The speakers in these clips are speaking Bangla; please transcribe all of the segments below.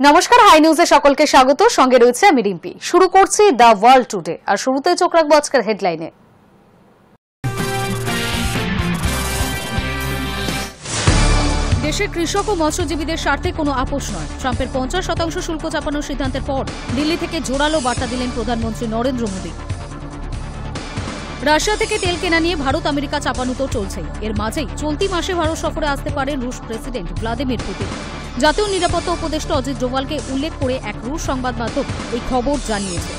নমস্কার, হাই নিউজে সকলকে স্বাগত। সঙ্গে রয়েছে আমি রিম্পি। শুরু করছি দ্য ওয়ার্ল্ড টুডে, আর শুরুতে চোখ রাখবো আজকের হেডলাইনে। দেশের কৃষক ও মৎস্যজীবীদের স্বার্থে কোনো আপোষ নয়। ট্রাম্পের 50% শুল্ক চাপানোর সিদ্ধান্তের পর দিল্লি থেকে জোরালো বার্তা দিলেন প্রধানমন্ত্রী নরেন্দ্র মোদী। রাশিয়া থেকে তেল কেনা নিয়ে ভারত আমেরিকা চাপানুতো চলছেই। এর মাঝেই চলতি মাসে ভারত সফরে আসতে পারেন রুশ প্রেসিডেন্ট ভ্লাদিমির পুতিন। জাতীয় নিরাপত্তা উপদেষ্টা অজিত ডোভালকে উল্লেখ করে এক রুশ সংবাদ মাধ্যম এই খবর জানিয়েছে।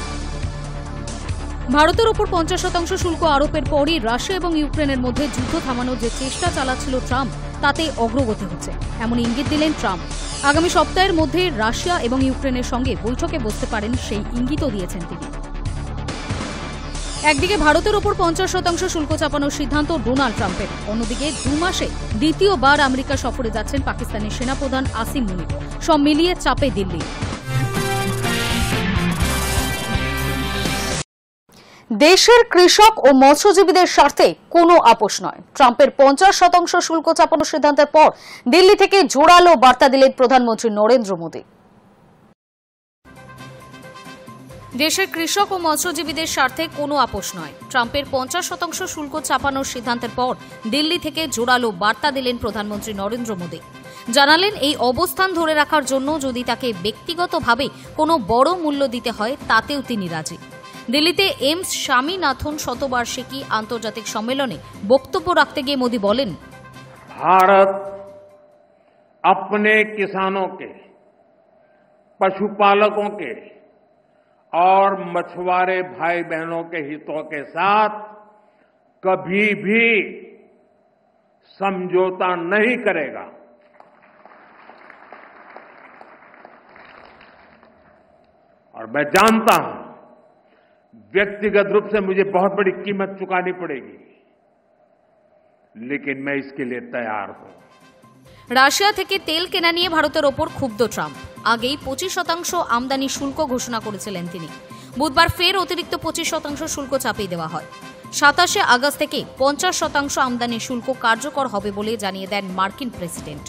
ভারতের ওপর 50% শুল্ক আরোপের পরই রাশিয়া এবং ইউক্রেনের মধ্যে যুদ্ধ থামানোর যে চেষ্টা চালাচ্ছিল ট্রাম্প, তাতে অগ্রগতি হচ্ছে এমন ইঙ্গিত দিলেন ট্রাম্প। আগামী সপ্তাহের মধ্যে রাশিয়া এবং ইউক্রেনের সঙ্গে বৈঠকে বসতে পারেন সেই ইঙ্গিতও দিয়েছেন তিনি। একদিকে ভারতের ওপর 50% শুল্ক চাপানোর সিদ্ধান্ত ডোনাল্ড ট্রাম্পের, অন্যদিকে 2 মাসে দ্বিতীয়বার আমেরিকা সফরে যাচ্ছেন পাকিস্তানের সেনাপ্রধান আসিম মুনির। সব মিলিয়ে চাপে দিল্লি। দেশের কৃষক ও মৎস্যজীবীদের স্বার্থে কোনো আপোষ নয়। ট্রাম্পের 50% শুল্ক চাপানোর সিদ্ধান্তের পর দিল্লি থেকে জোরালো বার্তা দিলেন প্রধানমন্ত্রী নরেন্দ্র মোদী। দেশের কৃষক ও মৎস্যজীবীদের স্বার্থে কোনো আপোষ নয়। ট্রাম্পের 50% শুল্ক চাপানোর সিদ্ধান্তের পর দিল্লি থেকে জোরালো বার্তা দিলেন প্রধানমন্ত্রী নরেন্দ্র মোদী। জানালেন, এই অবস্থান ধরে রাখার জন্য যদি তাকে ব্যক্তিগতভাবে কোনো বড় মূল্য দিতে হয়, তাতেও তিনি রাজি। দিল্লিতে এমস স্বামীনাথন শতবার্ষিকী আন্তর্জাতিক সম্মেলনে বক্তব্য রাখতে গিয়ে মোদী বলেন, भारत अपने किसानों के, पशुपालकों के और मछुआरे भाई बहनों के हितों के साथ कभी भी समझौता नहीं करेगा। और मैं जानता हूं व्यक्तिगत रूप से मुझे बहुत बड़ी कीमत चुकानी पड़ेगी, लेकिन मैं इसके लिए तैयार हूं। রাশিয়া থেকে তেল কেনা নিয়ে ভারতের ওপর ক্ষুব্ধ ট্রাম্প। আগেই 25% আমদানি শুল্ক ঘোষণা করেছিলেন তিনি। বুধবার ফের অতিরিক্ত 25% শুল্ক চাপিয়ে দেওয়া হয়। 27 আগস্ট থেকে 50% আমদানি শুল্ক কার্যকর হবে বলে জানিয়ে দেন মার্কিন প্রেসিডেন্ট।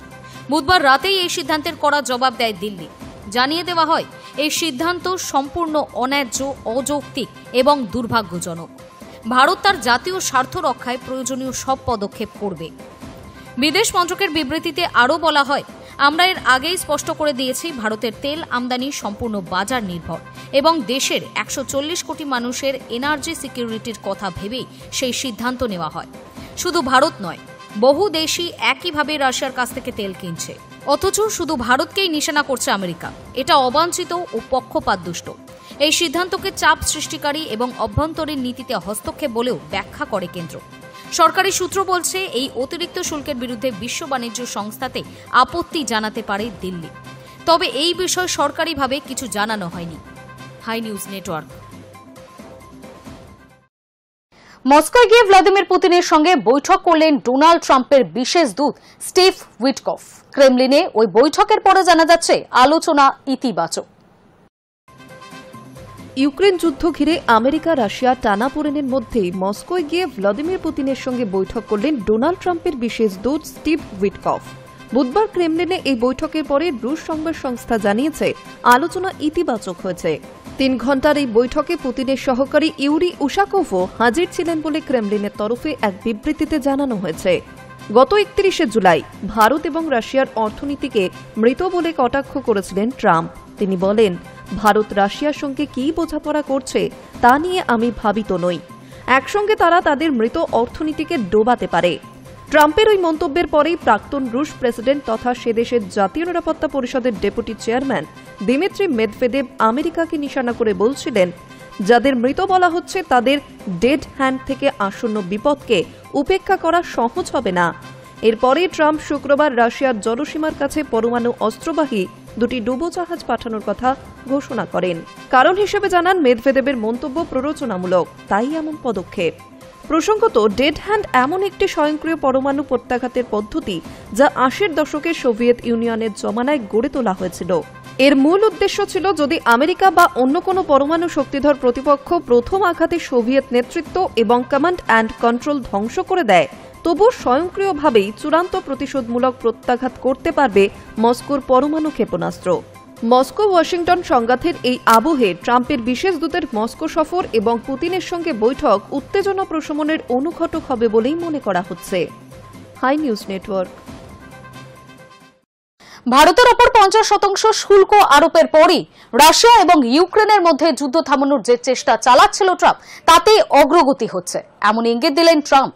বুধবার রাতেই এই সিদ্ধান্তের কড়া জবাব দেয় দিল্লি। জানিয়ে দেওয়া হয়, এই সিদ্ধান্ত সম্পূর্ণ অন্যায্য, অযৌক্তিক এবং দুর্ভাগ্যজনক। ভারত তার জাতীয় স্বার্থ রক্ষায় প্রয়োজনীয় সব পদক্ষেপ করবে। বিদেশ মন্ত্রকের বিবৃতিতে আরও বলা হয়, আমরা এর আগেই স্পষ্ট করে দিয়েছি, ভারতের তেল আমদানি সম্পূর্ণ বাজার নির্ভর এবং দেশের 140 কোটি মানুষের এনার্জি সিকিউরিটির কথা ভেবেই সেই সিদ্ধান্ত নেওয়া হয়। শুধু ভারত নয়, বহু দেশই একইভাবে রাশিয়ার কাছ থেকে তেল কিনছে। অথচ শুধু ভারতকেই নিশানা করছে আমেরিকা। এটা অবাঞ্ছিত ও পক্ষপাতদুষ্ট। এই সিদ্ধান্তকে চাপ সৃষ্টিকারী এবং অভ্যন্তরীণ নীতিতে হস্তক্ষেপ বলেও ব্যাখ্যা করে কেন্দ্র। সরকারি সূত্র বলছে, এই অতিরিক্ত শুল্কের বিরুদ্ধে বিশ্ব বাণিজ্য সংস্থাতে আপত্তি জানাতে পারে দিল্লি। তবে এই বিষয়ে সরকারিভাবে কিছু জানানো হয়নি। High News network. মস্কোয় গিয়ে ভ্লাদিমির পুতিনের সঙ্গে বৈঠক করলেন ডোনাল্ড ট্রাম্পের বিশেষ দূত স্টিভ উইটকফ। ক্রেমলিনে ওই বৈঠকের পরে জানা যাচ্ছে আলোচনা ইতিবাচক। ইউক্রেন যুদ্ধ ঘিরে আমেরিকা রাশিয়া টানাপোড়েনের মধ্যে মস্কোয় গিয়ে ভ্লাদিমির পুতিনের সঙ্গে বৈঠক করলেন ডোনাল্ড ট্রাম্পের বিশেষ দূত স্টিভ উইটকফ। বুধবার ক্রেমলিনে এই বৈঠকের পরে রুশ সংবাদ সংস্থা জানিয়েছে আলোচনা ইতিবাচক হয়েছে। 3 ঘণ্টার এই বৈঠকে পুতিনের সহকারী ইউরি উশাকোভও হাজির ছিলেন বলে ক্রেমলিনের তরফে এক বিবৃতিতে জানানো হয়েছে। গত 31 জুলাই ভারত এবং রাশিয়ার অর্থনীতিকে মৃত বলে কটাক্ষ করেছিলেন ট্রাম্প। তিনি বলেন, ভারত রাশিয়ার সঙ্গে কি বোঝাপড়া করছে তা নিয়ে আমি ভাবিত নই। একসঙ্গে তারা তাদের মৃত অর্থনীতিকে ডোবাতে পারে। ট্রাম্পের ওই মন্তব্যের পরেই প্রাক্তন রুশ প্রেসিডেন্ট তথা সে দেশের জাতীয় নিরাপত্তা পরিষদের ডেপুটি চেয়ারম্যান দিমিত্রি মেদভেদেভ আমেরিকাকে নিশানা করে বলছিলেন, যাদের মৃত বলা হচ্ছে তাদের ডেড হ্যান্ড থেকে আসন্ন বিপদকে উপেক্ষা করা সহজ হবে না। এরপরে ট্রাম্প শুক্রবার রাশিয়ার জলসীমার কাছে পরমাণু অস্ত্রবাহী 2টি ডুবোজাহাজ পাঠানোর কথা ঘোষণা করেন। কারণ হিসেবে জানান, মেদভেদেবের মন্তব্য প্ররোচনামূলক, তাই এমন পদক্ষেপ। প্রসঙ্গত, ডেড হ্যান্ড এমন একটি স্বয়ংক্রিয় পরমাণু প্রত্যাঘাতের পদ্ধতি যা 80-এর দশকে সোভিয়েত ইউনিয়নের জমানায় গড়ে তোলা হয়েছিল। এর মূল উদ্দেশ্য ছিল, যদি আমেরিকা বা অন্য কোনো পরমাণু শক্তিধর প্রতিপক্ষ প্রথম আঘাতে সোভিয়েত নেতৃত্ব এবং কমান্ড অ্যান্ড কন্ট্রোল ধ্বংস করে দেয়, তবু স্বয়ংক্রিয়ভাবেই চূড়ান্ত প্রতিশোধমূলক প্রত্যাঘাত করতে পারবে মস্কোর পরমাণু ক্ষেপণাস্ত্র। মস্কো ওয়াশিংটন সংঘাতের এই আবহে ট্রাম্পের বিশেষ দূতের মস্কো সফর এবং পুতিনের সঙ্গে বৈঠক উত্তেজনা প্রশমনের অনুঘটক হবে বলেই মনে করা হচ্ছে। Hi News Network. ভারতের ওপর 50% শুল্ক আরোপের পরই রাশিয়া এবং ইউক্রেনের মধ্যে যুদ্ধ থামানোর যে চেষ্টা চালাচ্ছিল ট্রাম্প, তাতে অগ্রগতি হচ্ছে এমন ইঙ্গিত দিলেন ট্রাম্প।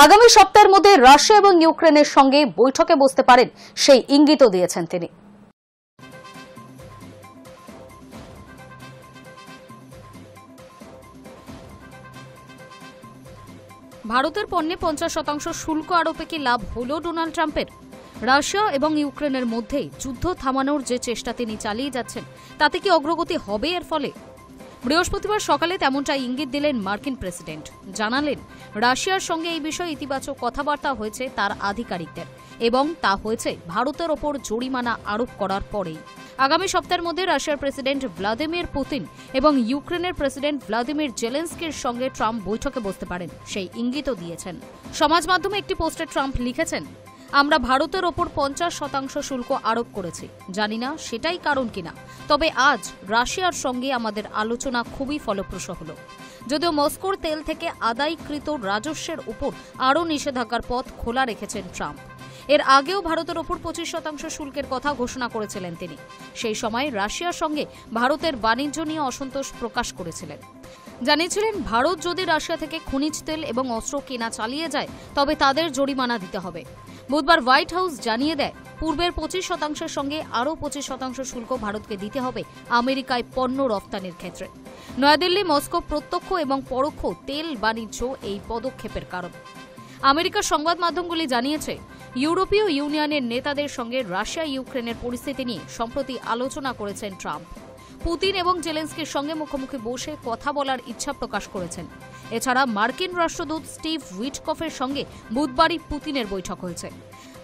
আগামী সপ্তাহের মধ্যে রাশিয়া এবং ইউক্রেনের সঙ্গে বৈঠকে বসতে পারেন সেই ইঙ্গিতও দিয়েছেন তিনি। ভারতের পণ্যে 50% শুল্ক আরোপে কি লাভ হলো ডোনাল্ড ট্রাম্পের? রাশিয়া এবং ইউক্রেনের মধ্যে যুদ্ধ থামানোর যে চেষ্টা তিনি চালিয়ে যাচ্ছেন, তাতে কি অগ্রগতি হবে এর ফলে? বৃহস্পতিবার সকালে তেমনটা ইঙ্গিত দিলেন মার্কিন প্রেসিডেন্ট। জানালেন রাশিয়ার সঙ্গে এই বিষয়ে ইতিবাচক কথাবার্তা হয়েছে তার আধিকারিকদের এবং তা হয়েছে ভারতের ওপর জরিমানা আরোপ করার পরেই। আগামী সপ্তাহের মধ্যে রাশিয়ার প্রেসিডেন্ট ভ্লাদিমির পুতিন এবং ইউক্রেনের প্রেসিডেন্ট ভ্লাদিমির জেলেনস্কির সঙ্গে ট্রাম্প বৈঠকে বসতে পারেন সেই ইঙ্গিতও দিয়েছেন। সমাজ মাধ্যমে একটি পোস্টে ট্রাম্প লিখেছেন, আমরা ভারতের ওপর 50% শুল্ক আরোপ করেছি, জানি না সেটাই কারণ কিনা, তবে আজ রাশিয়ার সঙ্গে আমাদের আলোচনা খুবই ফলপ্রসূ হল। যদিও মস্কোর তেল থেকে আদায়কৃত রাজস্বের উপর আরও নিষেধাজ্ঞার পথ খোলা রেখেছেন ট্রাম্প। এর আগেও ভারতের ওপর 25% শুল্কের কথা ঘোষণা করেছিলেন তিনি। সেই সময় রাশিয়ার সঙ্গে ভারতের বাণিজ্য নিয়ে অসন্তোষ প্রকাশ করেছিলেন। জানিয়েছিলেন ভারত যদি রাশিয়া থেকে খনিজ তেল এবং অস্ত্র কেনা চালিয়ে যায় তবে তাদের জরিমানা দিতে হবে। বুধবার হোয়াইট হাউস জানিয়ে দেয়, পূর্বের 25%-এর সঙ্গে আরও 25% শুল্ক ভারতকে দিতে হবে আমেরিকায় পণ্য রপ্তানির ক্ষেত্রে। নয়াদিল্লি, মস্কো প্রত্যক্ষ এবং পরোক্ষ তেল বাণিজ্য এই পদক্ষেপের কারণ। আমেরিকার সংবাদ মাধ্যমগুলি জানিয়েছে, ইউরোপীয় ইউনিয়নের নেতাদের সঙ্গে রাশিয়া ইউক্রেনের পরিস্থিতি নিয়ে সম্প্রতি আলোচনা করেছেন ট্রাম্প। পুতিন এবং জেলেনস্কির সঙ্গে মুখোমুখি বসে কথা বলার ইচ্ছা প্রকাশ করেছেন। এছাড়া মার্কিন রাষ্ট্রদূত স্টিভ উইটকফের সঙ্গে বুধবারই পুতিনের বৈঠক হয়েছে।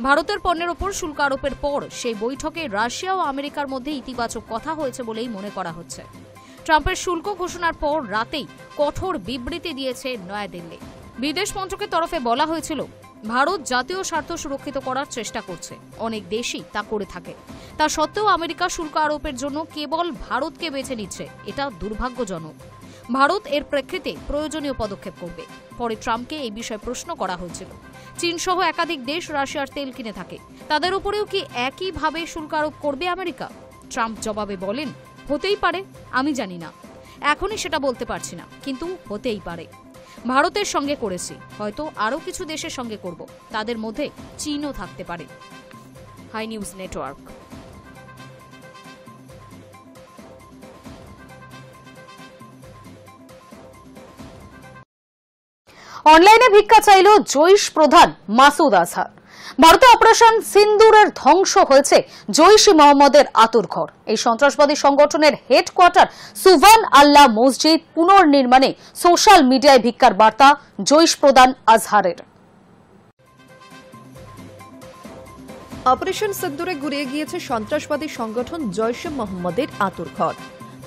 ভারতের পণ্যের ওপর শুল্ক আরোপের পর সেই বৈঠকে রাশিয়া ও আমেরিকার মধ্যে ইতিবাচক কথা হয়েছে বলেই মনে করা হচ্ছে। ট্রাম্পের শুল্ক ঘোষণার পর রাতেই কঠোর বিবৃতি দিয়েছে নয়াদিল্লি। বিদেশ মন্ত্রকের তরফে বলা হয়েছিল, ভারত জাতীয় স্বার্থ সুরক্ষিত করার চেষ্টা করছে, অনেক দেশই তা করে থাকে। তা সত্ত্বেও আমেরিকা শুল্ক আরোপের জন্য কেবল ভারতকে বেছে নিচ্ছে, এটা দুর্ভাগ্যজনক। ভারত এর প্রেক্ষিতে প্রয়োজনীয় পদক্ষেপ করবে। পরে ট্রাম্পকে এই বিষয়ে প্রশ্ন করা হয়েছিল। চীন সহ একাধিক দেশ রাশিয়ার তেল কিনে থাকে, তাদের উপরেও কি একইভাবে শুল্ক আরোপ করবে আমেরিকা? ট্রাম্প জবাবে বলেন, হতেই পারে, আমি জানি না, এখনই সেটা বলতে পারছি না, কিন্তু হতেই পারে। ভারতের সঙ্গে করেছি, হয়তো আরও কিছু দেশের সঙ্গে করব, তাদের মধ্যে চীনও থাকতে পারে। Hi News Network. অনলাইনে ভিক্ষা চাইল জৈশ প্রধান মাসুদ আজহার। ভারতে অপারেশন সিন্দুরের ধ্বংস হয়েছে জৈশ-ই মোহাম্মদের আতুরঘর। এই সন্ত্রাসবাদী সংগঠনের হেডকোয়ার্টার সুভান আল্লাহ মসজিদ পুনর্নির্মাণে সোশ্যাল মিডিয়ায় ভিক্ষার বার্তা জৈশ প্রধান আজহারের। অপারেশন সিন্দুরে গুড়িয়ে গিয়েছে সন্ত্রাসবাদী সংগঠন জৈশ-ই মোহাম্মদের আতুরঘর।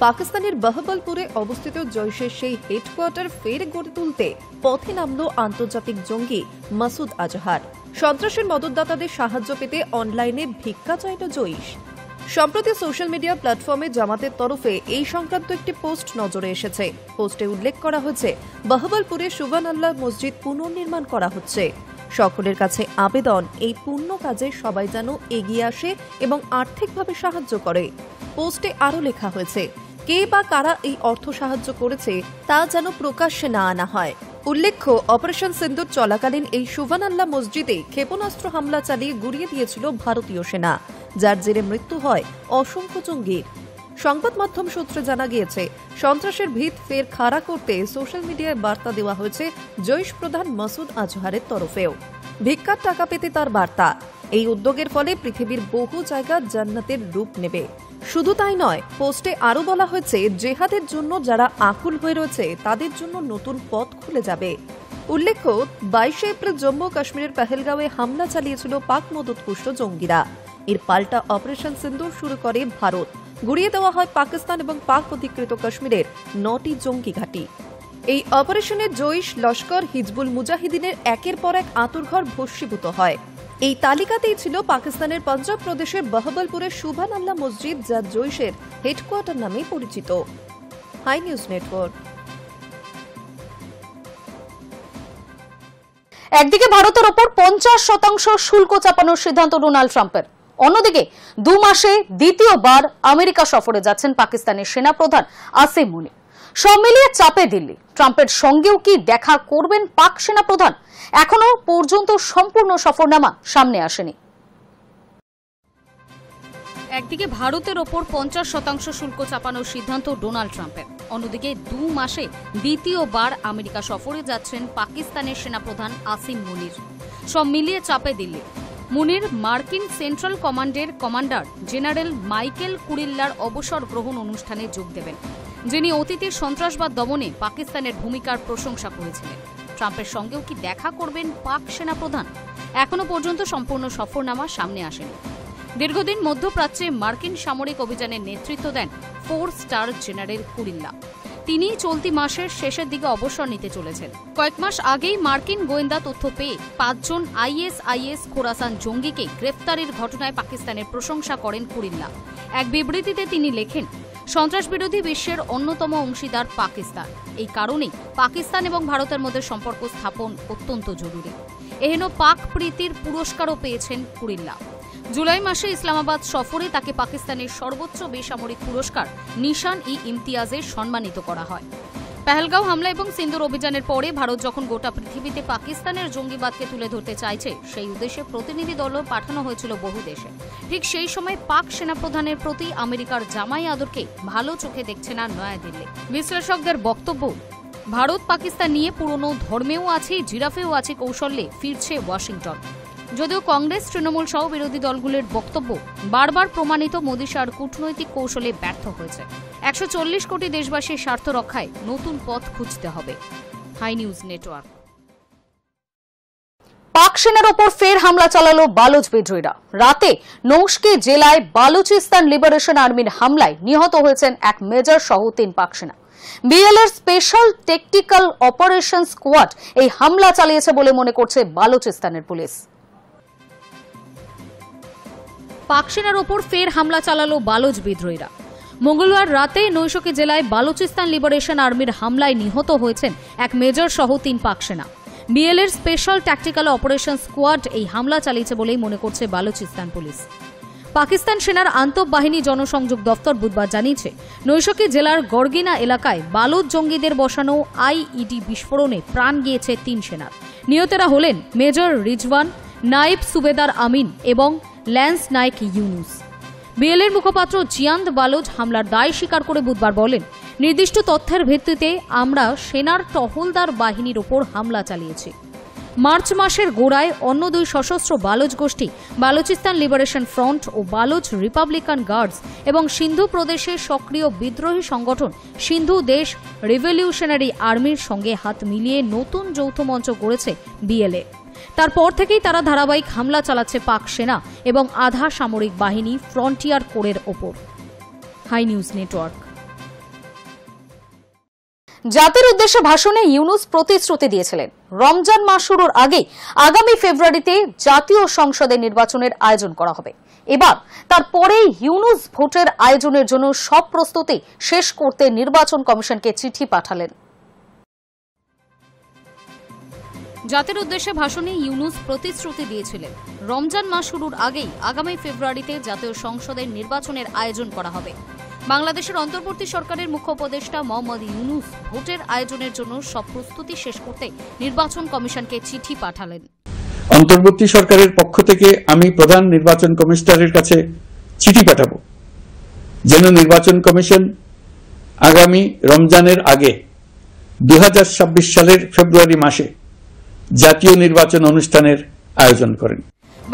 পাকিস্তানের বাহবলপুরে অবস্থিত জৈশের সেই হেডকোয়ার্টার ফের গড়ে তুলতে পথে নামল আন্তর্জাতিক জঙ্গি মাসুদ আজহার। সন্ত্রাসের মদতদাতাদের সাহায্য পেতে অনলাইনে ভিক্ষা চাইল জৈশ। সম্প্রতি সোশ্যাল মিডিয়া প্ল্যাটফর্মে জামাতের তরফে এই সংক্রান্ত একটি পোস্ট নজরে এসেছে। পোস্টে উল্লেখ করা হয়েছে, বাহবলপুরে সুভান আল্লাহ মসজিদ পুনর্নির্মাণ করা হচ্ছে। সকলের কাছে আবেদন, এই পুণ্য কাজে সবাই যেন এগিয়ে আসে এবং আর্থিকভাবে সাহায্য করে। পোস্টে আরও লেখা হয়েছে, কে বা কারা এই অর্থ সাহায্য করেছে তা যেন প্রকাশ্যে না আনা হয়। উল্লেখ্য, অপারেশন সিন্দুর চলাকালীন এই সুভান আল্লাহ মসজিদে ক্ষেপণাস্ত্র হামলা চালিয়ে গুড়িয়ে দিয়েছিল ভারতীয় সেনা, যার জেরে মৃত্যু হয় অসংখ্য জঙ্গির। সংবাদ মাধ্যম সূত্রে জানা গিয়েছে, সন্ত্রাসের ভিত ফের খাড়া করতে সোশ্যাল মিডিয়ায় বার্তা দেওয়া হয়েছে জৈশ প্রধান মাসুদ আজহারের তরফেও। ভিক্ষার টাকা পেতে তার বার্তা। এই উদ্যোগের ফলে পৃথিবীর বহু জায়গা জান্নাতের রূপ নেবে। শুধু তাই নয়, পোস্টে আরও বলা হয়েছে, জেহাদের জন্য যারা আকুল হয়ে রয়েছে তাদের জন্য নতুন পথ খুলে যাবে। উল্লেখ্য, 22 এপ্রিল জম্মু কাশ্মীরের পেহেলগাঁওয়ে হামলা চালিয়েছিল পাক মদতপুষ্ট জঙ্গিরা। এর পাল্টা অপারেশন সিন্দুর শুরু করে ভারত। গুড়িয়ে দেওয়া হয় পাকিস্তান এবং পাক অধিকৃত কাশ্মীরের 9টি জঙ্গি ঘাঁটি। এই অপারেশনে জৈশ, লস্কর, হিজবুল মুজাহিদিনের একের পর এক আঁতুড়ঘর ভস্মীভূত হয়। এই তালিকাতেই ছিল পাকিস্তানের পাঞ্জাব প্রদেশের বহবলপুরের সুবহান আল্লাহ মসজিদ, যা জৈশের হেডকোয়ার্টার নামে পরিচিত। Hi News Network. একদিকে ভারতের ওপর 50% শুল্ক চাপানোর সিদ্ধান্ত ডোনাল্ড ট্রাম্পের, অন্যদিকে 2 মাসে দ্বিতীয়বার আমেরিকা সফরে যাচ্ছেন পাকিস্তানের সেনাপ্রধান আসিম মুনির। সব মিলিয়ে চাপে দিল্লি। ট্রাম্পের সঙ্গেও কি দেখা করবেন পাক সেনাপ্রধান? এখনো পর্যন্ত সম্পূর্ণ সফরনামা সামনে আসেনি। একদিকে ভারতের ওপর 50% শুল্ক চাপানোর সিদ্ধান্ত ডোনাল্ড ট্রাম্পের, অন্যদিকে 2 মাসে দ্বিতীয়বার আমেরিকা সফরে যাচ্ছেন পাকিস্তানের সেনাপ্রধান আসিম মুনির। সব মিলিয়ে চাপে দিল্লি। মুনির মার্কিন সেন্ট্রাল কমান্ডের কমান্ডার জেনারেল মাইকেল কুরিল্লার অবসর গ্রহণ অনুষ্ঠানে যোগ দেবেন, যিনি অতীতের সন্ত্রাসবাদ দমনে পাকিস্তানের ভূমিকার প্রশংসা করেছিলেন। ট্রাম্পের সঙ্গেও কি দেখা করবেন পাক সেনাপ্রধান? এখনো পর্যন্ত সম্পূর্ণ সফরনামা সামনে আসেনি। দীর্ঘদিন মধ্যপ্রাচ্যে মার্কিন সামরিক অভিযানের নেতৃত্ব দেন 4 স্টার জেনারেল কুরিল্লা। তিনি চলতি মাসের শেষের দিকে অবসর নিতে চলেছেন। কয়েক মাস আগেই মার্কিন গোয়েন্দা তথ্য পেয়ে 5 জন আইএসআইএস খোরাসান জঙ্গিকে গ্রেফতারের ঘটনায় পাকিস্তানের প্রশংসা করেন কুরিল্লা। এক বিবৃতিতে তিনি লেখেন, সন্ত্রাস বিরোধী বিশ্বের অন্যতম অংশীদার পাকিস্তান। এই কারণেই পাকিস্তান এবং ভারতের মধ্যে সম্পর্ক স্থাপন অত্যন্ত জরুরি। এহেন পাক প্রীতির পুরস্কারও পেয়েছেন কুরিল্লা। জুলাই মাসে ইসলামাবাদ সফরে তাকে পাকিস্তানের সর্বোচ্চ বেসামরিক পুরস্কার নিশান-ই-ইমতিয়াজে সম্মানিত করা হয়। পেহেলগাঁও হামলা এবং সিন্দুর অভিযানের পরে ভারত যখন গোটা পৃথিবীতে পাকিস্তানের জঙ্গিবাদকে তুলে ধরতে চাইছে, সেই উদ্দেশ্যে প্রতিনিধি দলও পাঠানো হয়েছিল বহু দেশে। ঠিক সেই সময় পাক সেনাপ্রধানের প্রতি আমেরিকার জামাই আদরকে ভালো চোখে দেখছে না নয়াদিল্লি। বিশ্লেষকদের বক্তব্য, ভারত পাকিস্তান নিয়ে পুরনো ধর্মেও আছে, জিরাফেও আছে কৌশলে ফিরছে ওয়াশিংটন। যদিও কংগ্রেস, তৃণমূল সহ বিরোধী দলগুলোর বক্তব্য বারবার প্রমাণিত মোদী শাহর কূটনৈতিক কৌশলে ব্যর্থ হয়েছে। 140 কোটি দেশবাসীর স্বার্থ রক্ষায় নতুন পথ খুঁজতে হবে। Hi News Network. পাক সেনার ওপর ফের হামলা চালালো বালুচ বিদ্রোহীরা। রাতে নৌশকি জেলায় বালুচিস্তান লিবারেশন আর্মির হামলায় নিহত হয়েছেন এক মেজর সহ 3 পাক সেনা। বিএলএর স্পেশাল টেকটিক্যাল অপারেশন স্কোয়াড এই হামলা চালিয়েছে বলে মনে করছে বালুচিস্তানের পুলিশ। পাক সেনার ওপর ফের হামলা চালালো বালুচ বিদ্রোহীরা। মঙ্গলবার রাতে নৈশকি জেলায় বালুচিস্তান লিবারেশন আর্মির হামলায় নিহত হয়েছেন এক মেজর সহ 3 পাক সেনা। বিএলএর স্পেশাল ট্যাকটিক্যাল অপারেশন স্কোয়াড এই হামলা চালিয়েছে বলেই মনে করছে বালুচিস্তান পুলিশ। পাকিস্তান সেনার আন্তঃবাহিনী জনসংযোগ দফতর বুধবার জানিয়েছে, নৈশকি জেলার গর্গিনা এলাকায় বালুচ জঙ্গিদের বসানো আইইডি বিস্ফোরণে প্রাণ গিয়েছে 3 সেনার। নিহতেরা হলেন মেজর রিজওয়ান, নায়েব সুবেদার আমিন এবং ল্যান্স নাইক ইউনুস। বিএলএর মুখপাত্র জিয়ান্দ বালুচ হামলার দায় স্বীকার করে বুধবার বলেন, নির্দিষ্ট তথ্যের ভিত্তিতে আমরা সেনার টহলদার বাহিনীর ওপর হামলা চালিয়েছি। মার্চ মাসের গোড়ায় অন্য 2 সশস্ত্র বালুচ গোষ্ঠী, বালুচিস্তান লিবারেশন ফ্রন্ট ও বালুচ রিপাবলিকান গার্ডস এবং সিন্ধু প্রদেশের সক্রিয় বিদ্রোহী সংগঠন সিন্ধু দেশ রিভলিউশনারি আর্মির সঙ্গে হাত মিলিয়ে নতুন যৌথ মঞ্চ গড়েছে বিএলএ। তারপর থেকেই তারা ধারাবাহিক হামলা চালাচ্ছে পাক সেনা এবং আধা সামরিক বাহিনী ফ্রন্টিয়ার কোরের ওপর। Hi News Network. জাতির উদ্দেশ্যে ভাষণে ইউনুস প্রতিশ্রুতি দিয়েছিলেন, রমজান মাস শুরুর আগে আগামী ফেব্রুয়ারিতে জাতীয় সংসদের নির্বাচনের আয়োজন করা হবে। এবার তারপরে ইউনুস ভোটের আয়োজনের জন্য সব প্রস্তুতি শেষ করতে নির্বাচন কমিশনকে চিঠি পাঠালেন। জাতির উদ্দেশ্যে ভাষণে ইউনুস প্রতিশ্রুতি দিয়েছিলেন, রমজান মাস শুরুর আগেই আগামী ফেব্রুয়ারিতে জাতীয় সংসদের নির্বাচনের আয়োজন করা হবে। বাংলাদেশের অন্তর্বর্তী সরকারের মুখ্য উপদেষ্টা মোহাম্মদ ইউনুস ভোটের আয়োজনের জন্য সব প্রস্তুতি শেষ করতে নির্বাচন কমিশনকে চিঠি পাঠালেন। অন্তর্বর্তী সরকারের পক্ষ থেকে আমি প্রধান নির্বাচন কমিশনারের কাছে চিঠি পাঠাবো, যেন নির্বাচন কমিশন আগামী রমজানের আগে 2026 সালের ফেব্রুয়ারি মাসে জাতীয় নির্বাচন অনুষ্ঠানের আয়োজন করেন।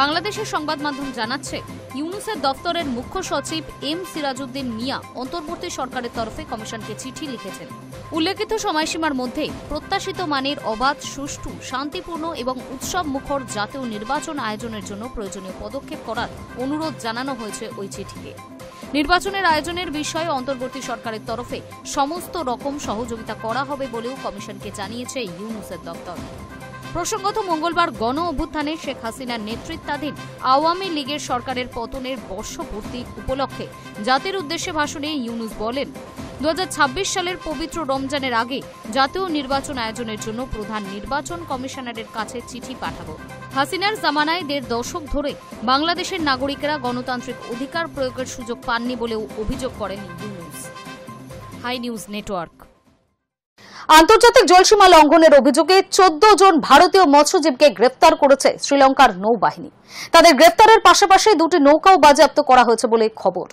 বাংলাদেশের সংবাদ মাধ্যম জানাচ্ছে, ইউনুসের দপ্তরের মুখ্য সচিব এম সিরাজউদ্দিন মিয়া অন্তর্বর্তী সরকারের তরফে কমিশনকে চিঠি লিখেছেন। উল্লেখিত সময়সীমার মধ্যে প্রত্যাশিত মানের অবাধ, সুষ্ঠু, শান্তিপূর্ণ এবং উৎসব মুখর জাতীয় নির্বাচন আয়োজনের জন্য প্রয়োজনীয় পদক্ষেপ করার অনুরোধ জানানো হয়েছে ওই চিঠিতে। নির্বাচনের আয়োজনের বিষয়ে অন্তর্বর্তী সরকারের তরফে সমস্ত রকম সহযোগিতা করা হবে বলেও কমিশনকে জানিয়েছে ইউনুসের দপ্তর। প্রসঙ্গত মঙ্গলবার গণ অভ্যুত্থানে শেখ হাসিনার নেতৃত্বাধীন আওয়ামী লীগের সরকারের পতনের বর্ষপূর্তি উপলক্ষে জাতির উদ্দেশ্যে ভাষণে ইউনূস বলেন, 2026 সালের পবিত্র রমজানের আগে জাতীয় নির্বাচন আয়োজনের জন্য প্রধান নির্বাচন কমিশনারের কাছে চিঠি পাঠাবো। হাসিনার জামানায় 1.5 দশক ধরে বাংলাদেশের নাগরিকেরা গণতান্ত্রিক অধিকার প্রয়োগের সুযোগ পাননি বলেও অভিযোগ করেন ইউনূস। High News network. আন্তর্জাতিক জলসীমা লঙ্ঘনের অভিযোগে 14 জন ভারতীয় মৎস্যজীবীকে গ্রেফতার করেছে শ্রীলঙ্কার নৌবাহিনী। তাদের গ্রেফতারের পাশাপাশি 2টি নৌকাও বাজেয়াপ্ত করা হয়েছে বলে খবর।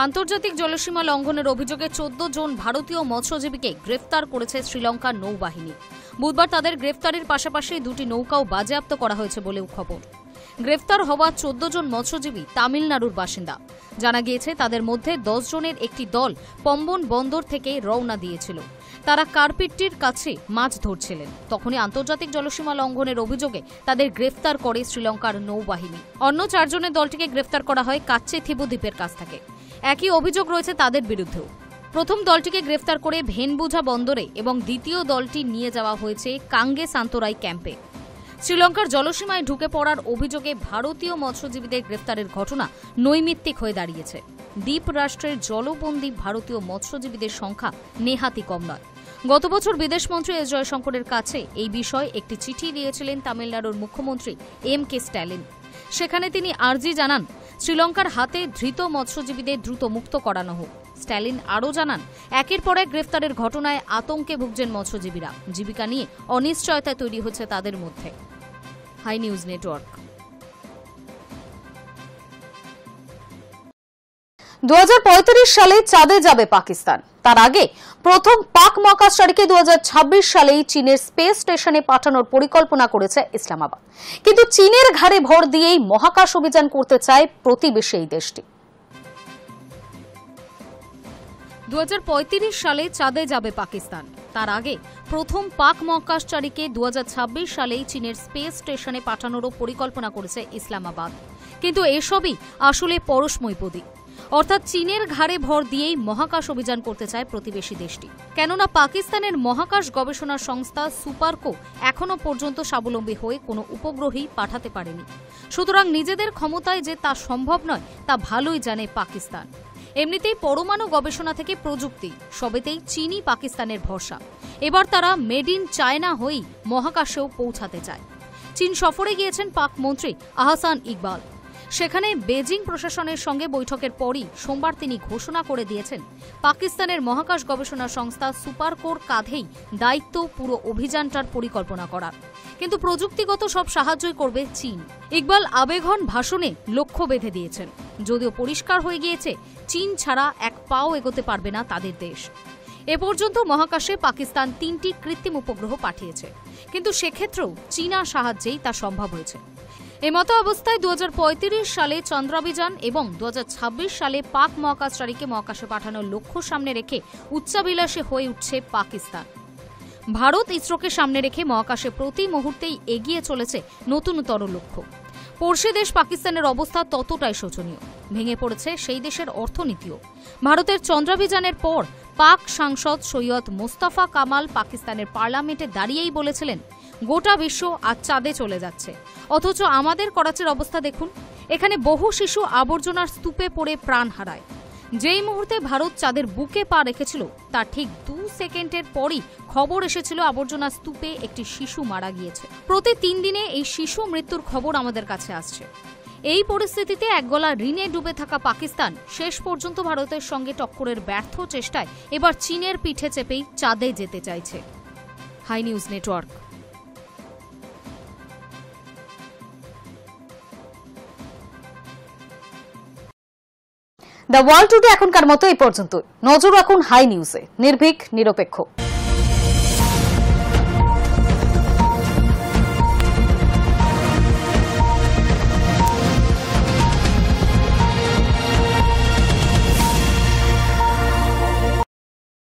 আন্তর্জাতিক জলসীমা লঙ্ঘনের অভিযোগে 14 জন ভারতীয় মৎস্যজীবীকে গ্রেফতার করেছে শ্রীলঙ্কার নৌবাহিনী। বুধবার তাদের গ্রেফতারের পাশাপাশি 2টি নৌকাও বাজেয়াপ্ত করা হয়েছে বলেও খবর। গ্রেফতার হওয়া 14 জন মৎস্যজীবী তামিলনাড়ুর বাসিন্দা। জানা গিয়েছে তাদের মধ্যে 10 জনের একটি দল পম্বন বন্দর থেকে রওনা দিয়েছিল। তারা কারপিট্টির কাছে মাছ ধরছিলেন। তখনই আন্তর্জাতিক জলসীমা লঙ্ঘনের অভিযোগে তাদের গ্রেফতার করে শ্রীলঙ্কার নৌবাহিনী। অন্য 4 জনের দলটিকে গ্রেফতার করা হয় কাচ্চেথিবু দ্বীপের কাছ থেকে। একই অভিযোগ রয়েছে তাদের বিরুদ্ধেও। প্রথম দলটিকে গ্রেফতার করে ভেনবুঝা বন্দরে এবং দ্বিতীয় দলটি নিয়ে যাওয়া হয়েছে কাঙ্গে সান্তোরাই ক্যাম্পে। শ্রীলঙ্কার জলসীমায় ঢুকে পড়ার অভিযোগে ভারতীয় মৎস্যজীবীদের গ্রেফতারের ঘটনা নৈমিত্তিক হয়ে দাঁড়িয়েছে। দ্বীপ রাষ্ট্রের জলবন্দী ভারতীয় মৎস্যজীবীদের সংখ্যা নেহাতি কম নয়। গত বছর বিদেশমন্ত্রী এস জয়শঙ্করের কাছে এই বিষয়ে একটি চিঠি দিয়েছিলেন তামিলনাড়ুর মুখ্যমন্ত্রী এম.কে. স্ট্যালিন। সেখানে তিনি আর্জি জানান শ্রীলঙ্কার হাতে ধৃত মৎস্যজীবীদের দ্রুত মুক্ত করানো হোক। স্ট্যালিন আরও জানান, একের পর এক গ্রেফতারের ঘটনায় আতঙ্কে ভুগছেন মৎস্যজীবীরা। জীবিকা নিয়ে অনিশ্চয়তা তৈরি হচ্ছে তাদের মধ্যে। High News network. 2035 সালে চাঁদে যাবে পাকিস্তান। তার আগে প্রথম পাক মহাকাশচারীকে 2026 সালেই চীনের স্পেস স্টেশনে পাঠানোর পরিকল্পনা করেছে ইসলামাবাদ। কিন্তু চীনের ঘাড়ে ভর দিয়েই মহাকাশ অভিযান করতে চায় প্রতিবেশী এই দেশটি। 2035 সালে চাঁদে যাবে পাকিস্তান। তার আগে প্রথম পাক মহাকাশচারীকে 2026 সালেই চীনের স্পেস স্টেশনে পাঠানোরও পরিকল্পনা করেছে ইসলামাবাদ। কিন্তু এসবই আসলে পরশমৈপদী। অর্থাৎ চীনের ঘাড়ে ভর দিয়েই মহাকাশ অভিযান করতে চায় প্রতিবেশী দেশটি। কেননা পাকিস্তানের মহাকাশ গবেষণা সংস্থা সুপারকো এখনো পর্যন্ত স্বাবলম্বী হয়ে কোনো উপগ্রহই পাঠাতে পারেনি। সুতরাং নিজেদের ক্ষমতায় যে তা সম্ভব নয় তা ভালোই জানে পাকিস্তান। এমনিতেই পরমাণু গবেষণা থেকে প্রযুক্তি সবেতেই চীনই পাকিস্তানের ভরসা। এবার তারা মেড ইন চায়না হয়েই মহাকাশেও পৌঁছাতে চায়। চীন সফরে গিয়েছেন পাক মন্ত্রী আহসান ইকবাল। সেখানে বেজিং প্রশাসনের সঙ্গে বৈঠকের পরই সোমবার তিনি ঘোষণা করে দিয়েছেন পাকিস্তানের মহাকাশ গবেষণা সংস্থা সুপারকোর কাঁধেই দায়িত্ব পুরো অভিযানটার পরিকল্পনা করার। কিন্তু প্রযুক্তিগত সব সাহায্যই করবে চীন। ইকবাল আবেগঘন ভাষণে লক্ষ্য বেঁধে দিয়েছেন। যদিও পরিষ্কার হয়ে গিয়েছে চীন ছাড়া এক পাও এগোতে পারবে না তাদের দেশ। এ পর্যন্ত মহাকাশে পাকিস্তান 3টি কৃত্রিম উপগ্রহ পাঠিয়েছে, কিন্তু সেক্ষেত্রেও চীনা সাহায্যেই তা সম্ভব হয়েছে। এমতো অবস্থায় 2035 সালে চন্দ্রাভিযান এবং 2026 সালে পাক মহাকাশচারীকে মহাকাশে পাঠানোর লক্ষ্য সামনে রেখে উচ্চাভিলাষী হয়ে উঠছে পাকিস্তান। ভারত ইসরোকে সামনে রেখে মহাকাশে প্রতি মুহূর্তেই এগিয়ে চলেছে নতুনতর লক্ষ্য। পড়শি দেশ পাকিস্তানের অবস্থা ততটাই শোচনীয়। ভেঙে পড়েছে সেই দেশের অর্থনীতিও। ভারতের চন্দ্রাভিযানের পর পাক সাংসদ সৈয়দ মোস্তফা কামাল পাকিস্তানের পার্লামেন্টে দাঁড়িয়েই বলেছিলেন, গোটা বিশ্ব আজ চাঁদে চলে যাচ্ছে, অথচ আমাদের করাচির অবস্থা দেখুন। এখানে বহু শিশু আবর্জনার স্তূপে পড়ে প্রাণ হারায়। যেই মুহূর্তে ভারত চাঁদের বুকে পা রেখেছিল তার ঠিক 2 সেকেন্ডের পরই খবর এসেছিল আবর্জনার স্তূপে একটি শিশু মারা গিয়েছে। প্রতি 3 দিনে এই শিশু মৃত্যুর খবর আমাদের কাছে আসছে। এই পরিস্থিতিতে একগলা ঋণে ডুবে থাকা পাকিস্তান শেষ পর্যন্ত ভারতের সঙ্গে টক্করের ব্যর্থ চেষ্টায় এবার চীনের পিঠে চেপেই চাঁদে যেতে চাইছে। Hi News Network. The world today এখনকার মতো এই পর্যন্ত। নজর রাখুন হাই নিউজে, নির্ভীক নিরপেক্ষ।